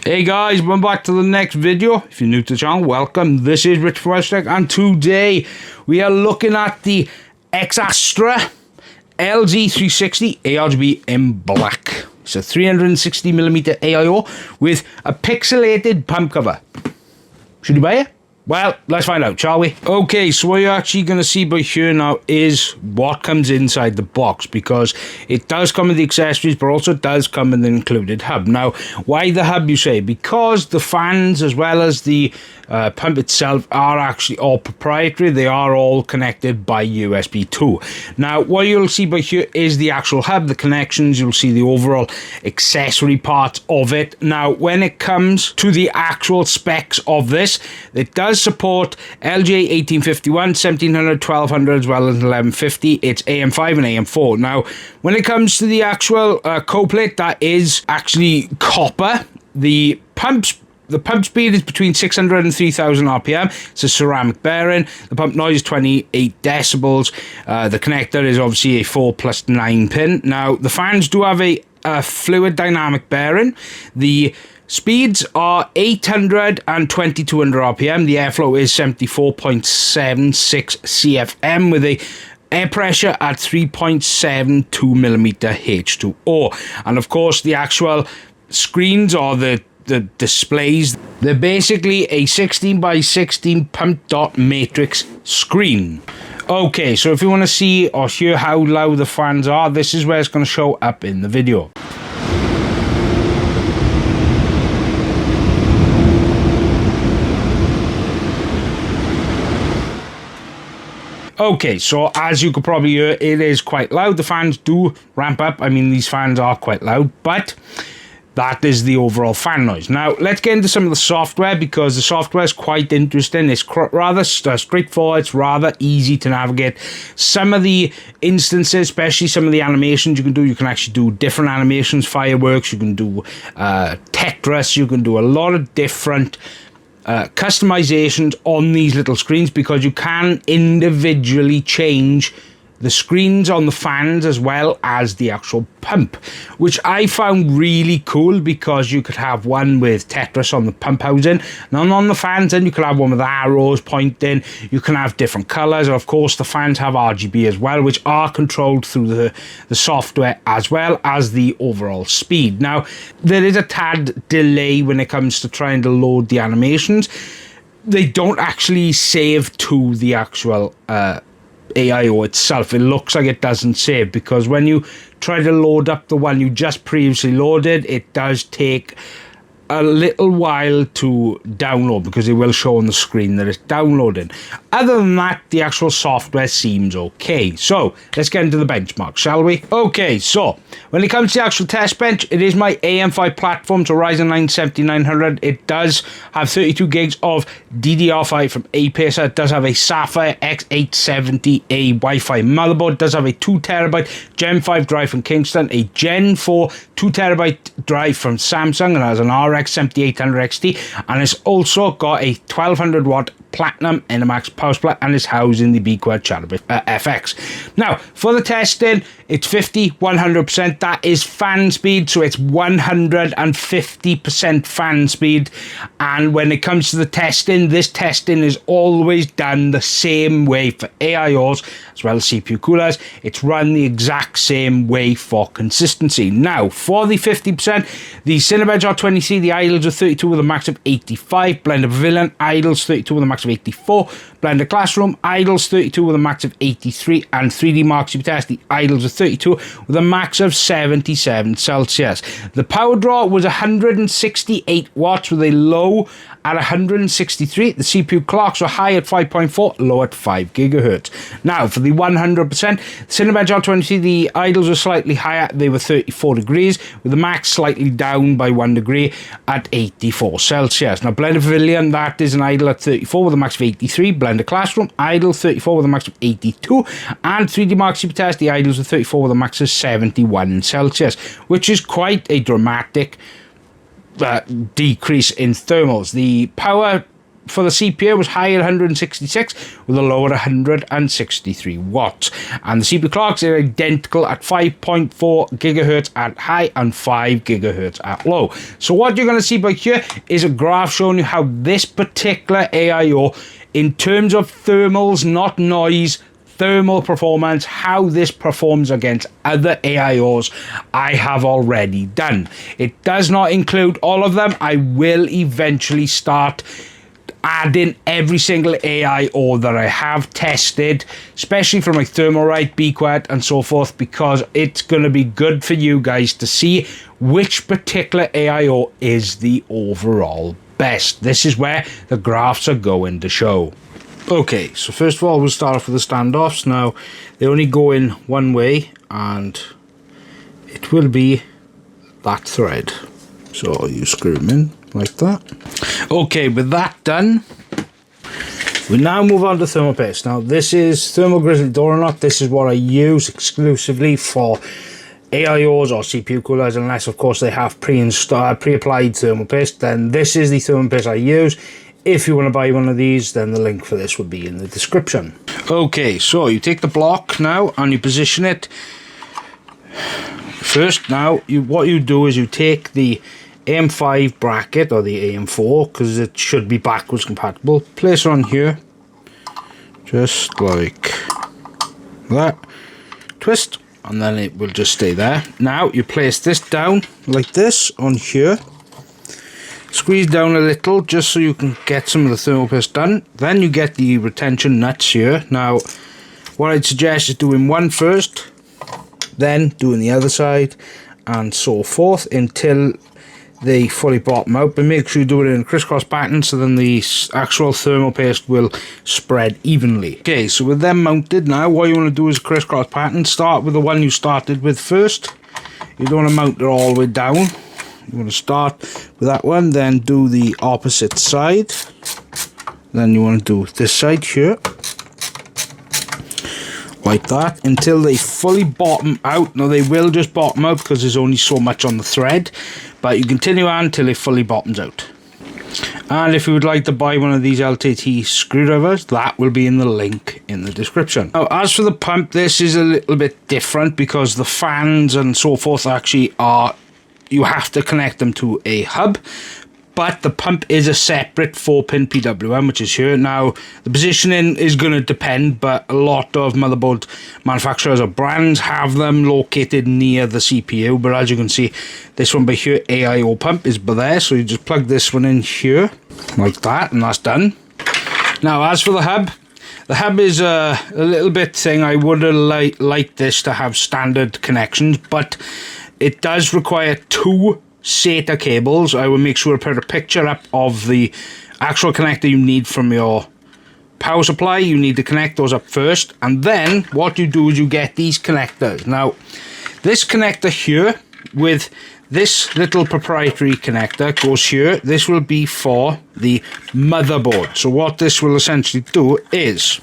Hey guys, welcome back to the next video. If you're new to the channel, welcome. This is Rich from WELSHYTECH, and today we are looking at the XASTRA LZ360 ARGB in black. It's a 360mm AIO with a pixelated pump cover. Should you buy it? Well, let's find out, shall we? Okay, so what you're actually going to see by here now is what comes inside the box, because it does come with the accessories, but also does come with an included hub. Now, why the hub, you say? Because the fans, as well as the pump itself, are actually all proprietary. They are all connected by USB 2. Now, what you'll see by here is the actual hub, the connections. You'll see the overall accessory part of it. Now, when it comes to the actual specs of this, it does support LJ 1851, 1700, 1200, as well as 1150. It's AM5 and AM4. Now, when it comes to the actual cold plate, that is actually copper. The pump speed is between 600 and 3000 RPM. It's a ceramic bearing. The pump noise is 28 decibels. The connector is obviously a 4+9 pin. Now, the fans do have a fluid dynamic bearing. The speeds are 800 and 2200 RPM. The airflow is 74.76 CFM with a air pressure at 3.72mm H2O. And of course, the actual screens or the displays, they're basically a 16x16 pump dot matrix screen. Okay, so if you want to see or hear how loud the fans are, this is where it's going to show up in the video. Okay, so as you could probably hear, it is quite loud. The fans do ramp up. I mean, these fans are quite loud, but that is the overall fan noise. Now, let's get into some of the software, because the software is quite interesting. It's rather straightforward. It's rather easy to navigate. Some of the instances, especially some of the animations you can actually do different animations, fireworks, you can do Tetris, you can do a lot of different customizations on these little screens, because you can individually change the screens on the fans as well as the actual pump, which I found really cool, because you could have one with Tetris on the pump housing, and on the fans then you could have one with arrows pointing. You can have different colors, and of course the fans have RGB as well, which are controlled through the software, as well as the overall speed. Now, there is a tad delay when it comes to trying to load the animations. They don't actually save to the actual AIO itself. It looks like it doesn't save, because when you try to load up the one you just previously loaded, it does take a little while to download, because it will show on the screen that it's downloading. Other than that, the actual software seems okay. So let's get into the benchmark, shall we? Okay, so when it comes to the actual test bench, it is my AM5 platform, so Ryzen 9 7900. It does have 32 gigs of DDR5 from Apacer. It does have a Sapphire X870A Wi-Fi motherboard. It does have a 2TB Gen 5 drive from Kingston, a Gen 4 2TB drive from Samsung, and has an RX 7800 XT, and it's also got a 1200 watt platinum Enermax power supply, and is housed in the B-Quad Chatterbit FX. Now, for the testing, it's 100%. That is fan speed, so it's 150% fan speed. And when it comes to the testing, this testing is always done the same way for AIOs as well as CPU coolers. It's run the exact same way for consistency. Now, for the 50%, the Cinebench R20C, the idles are 32 with a max of 85. Blender Pavilion, idles 32 with a max of 84. Blender Classroom, idles 32 with a max of 83. And 3D Mark cpucooler, the idles are 32 with a max of 77 Celsius. The power draw was 168 watts with a low at 163. The CPU clocks were high at 5.4, low at 5 gigahertz. Now, for the 100%, Cinebench R20C, the idles were slightly higher. They were 34 degrees, with the max slightly down by 1 degree at 84 Celsius. Now, Blender Pavilion, that is an idle at 34 with a max of 83. Blender Classroom, idle 34 with a max of 82. And 3D Mark cpucooler, the idles are 34 with a max of 71 Celsius, which is quite a dramatic decrease in thermals. The power for the CPU was high at 166 with a low at 163 watts. And the CPU clocks are identical at 5.4 gigahertz at high and 5 gigahertz at low. So what you're going to see by here is a graph showing you how this particular AIO, in terms of thermals, not noise, thermal performance, how this performs against other AIOs I have already done. It does not include all of them. I will eventually start adding every single AIO that I have tested, especially for my Thermalright, BQuet and so forth, because it's going to be good for you guys to see which particular AIO is the overall best. This is where the graphs are going to show. Okay, so first of all, we'll start off with the standoffs. Now, they only go in one way, and it will be that thread. So you screw them in like that. Okay, with that done, we now move on to thermal paste. Now, this is Thermal Grizzly Door or Not. This is what I use exclusively for AIOs or CPU coolers, unless, of course, they have pre-applied thermal paste. Then this is the thermal paste I use. If you want to buy one of these, then the link for this will be in the description. Okay, so you take the block now and you position it. First, now, what you do is you take the AM5 bracket, or the AM4, because it should be backwards compatible. Place it on here, just like that. Twist, and then it will just stay there. Now, you place this down like this on here. Squeeze down a little just so you can get some of the thermal paste done. Then you get the retention nuts here. Now, what I'd suggest is doing one first, then doing the other side, and so forth until they fully bottom out. But make sure you do it in a crisscross pattern so then the actual thermal paste will spread evenly. Okay, so with them mounted now, what you want to do is a crisscross pattern. Start with the one you started with first. You don't want to mount it all the way down. You want to start with that one, then do the opposite side. Then you want to do this side here, like that, until they fully bottom out. Now, they will just bottom out because there's only so much on the thread, but you continue on until it fully bottoms out. And if you would like to buy one of these LTT screwdrivers, that will be in the link in the description. Now, as for the pump, this is a little bit different because the fans and so forth actually are, you have to connect them to a hub, but the pump is a separate 4-pin PWM, which is here. Now, the positioning is going to depend, but a lot of motherboard manufacturers or brands have them located near the CPU. But as you can see, this one by here, AIO pump, is by there. So you just plug this one in here, like that, and that's done. Now, as for the hub is a little bit thing. I would have liked this to have standard connections, but it does require 2 SATA cables. I will make sure to put a picture up of the actual connector you need from your power supply. You need to connect those up first, and then what you do is you get these connectors. Now, this connector here with this little proprietary connector goes here. This will be for the motherboard. So what this will essentially do is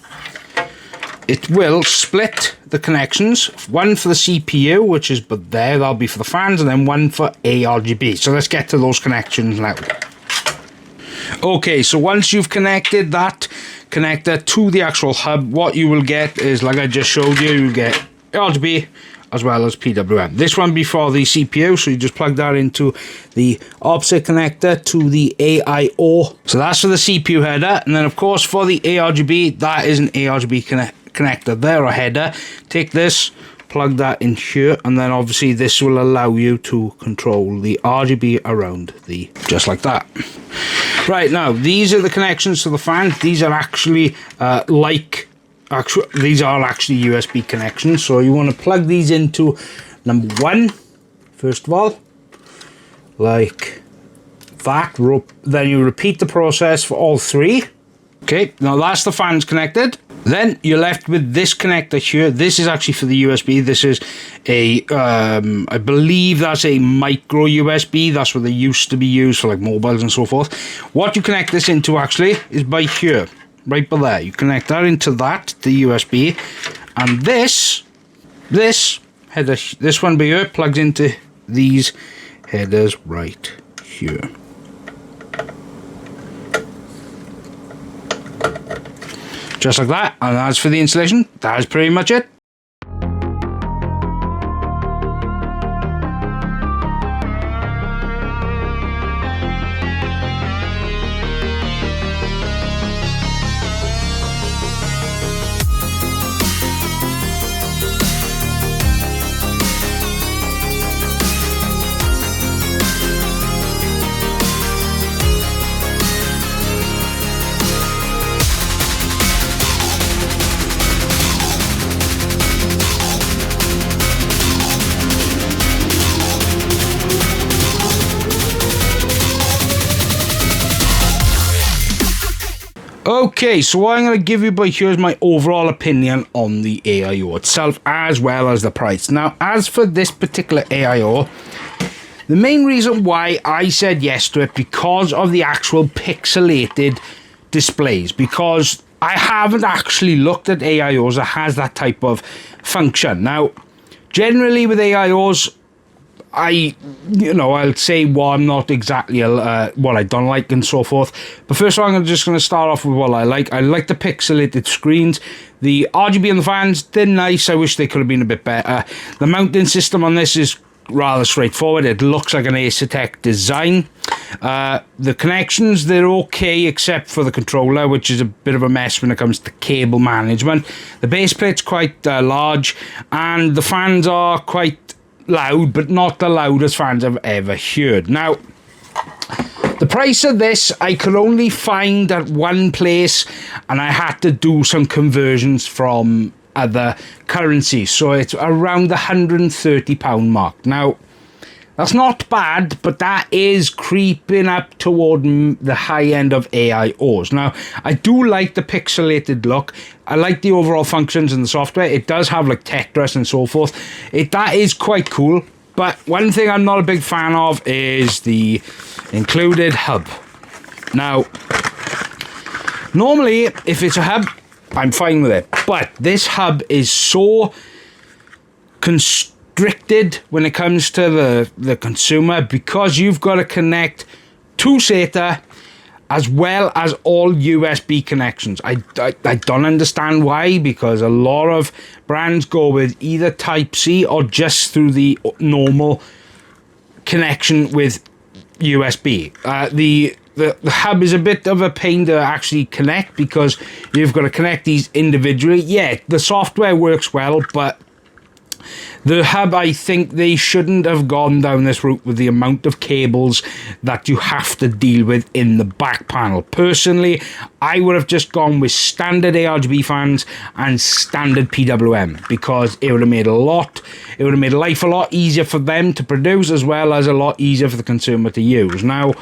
it will split the connections, one for the CPU, which is but there, that'll be for the fans, and then one for ARGB. So let's get to those connections now. Okay, so once you've connected that connector to the actual hub, what you will get is, like I just showed you, you get ARGB as well as PWM. This one before the CPU, so you just plug that into the opposite connector to the AIO. So that's for the CPU header, and then of course for the ARGB, that is an ARGB connector there, or header. Take this, plug that in here, and then obviously this will allow you to control the RGB around the, just like that. Right, now these are the connections to the fan. These are actually these are actually USB connections. So you want to plug these into number 1 first of all, like that. Then you repeat the process for all 3. Okay, now that's the fans connected. Then you're left with this connector here. This is actually for the USB. This is a, I believe that's a micro USB. That's what they used to be used for, like mobiles and so forth. What you connect this into actually is by here, right by there. You connect that into that, the USB, and this header, this one by here, plugs into these headers right here. just like that. And as for the installation, that is pretty much it. Okay, so what I'm going to give you here's my overall opinion on the AIO itself, as well as the price. Now, as for this particular AIO, the main reason why I said yes to it, because of the actual pixelated displays, because I haven't actually looked at AIOs that has that type of function. Now, generally with AIOs, I'll say what I'm not exactly what I don't like and so forth. But first of all, I'm just going to start off with what I like. I like the pixelated screens. The RGB and the fans, they're nice. I wish they could have been a bit better. The mounting system on this is rather straightforward. It looks like an XASTRA design. The connections, they're okay except for the controller, which is a bit of a mess when it comes to cable management. The base plate's quite large, and the fans are quite loud, but not the loudest fans I've ever heard. Now, the price of this I could only find at one place, and I had to do some conversions from other currencies, so it's around the £130 mark. Now, that's not bad, but that is creeping up toward the high end of AIOs. Now, I do like the pixelated look. I like the overall functions in the software. It does have like Tetris and so forth. That is quite cool. But one thing I'm not a big fan of is the included hub. Now, normally, if it's a hub, I'm fine with it. But this hub is so constricted when it comes to the consumer, because you've got to connect to SATA as well as all USB connections. I don't understand why, because a lot of brands go with either Type-C or just through the normal connection with USB. The hub is a bit of a pain to actually connect, because you've got to connect these individually. Yeah, the software works well, but the hub, I think they shouldn't have gone down this route with the amount of cables that you have to deal with in the back panel. Personally, I would have just gone with standard ARGB fans and standard PWM, because it would have made life a lot easier for them to produce, as well as a lot easier for the consumer to use. Now,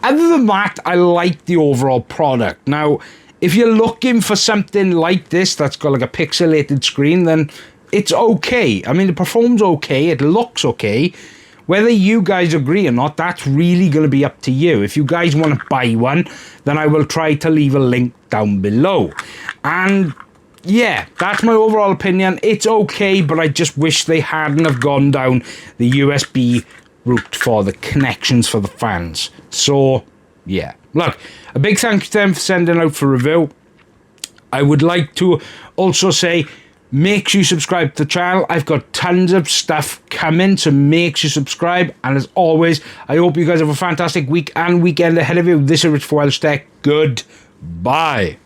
other than that, I like the overall product. Now, if you're looking for something like this that's got like a pixelated screen, then it's okay. I mean, it performs okay, it looks okay. Whether you guys agree or not, that's really going to be up to you. If you guys want to buy one, then I will try to leave a link down below. And yeah, that's my overall opinion. It's okay, but I just wish they hadn't have gone down the USB route for the connections for the fans. So yeah, look, a big thank you to them for sending out for review. I would like to also say, make sure you subscribe to the channel. I've got tons of stuff coming, so make sure you subscribe. And as always, I hope you guys have a fantastic week and weekend ahead of you. This is Rich for WELSHYTECH. Goodbye.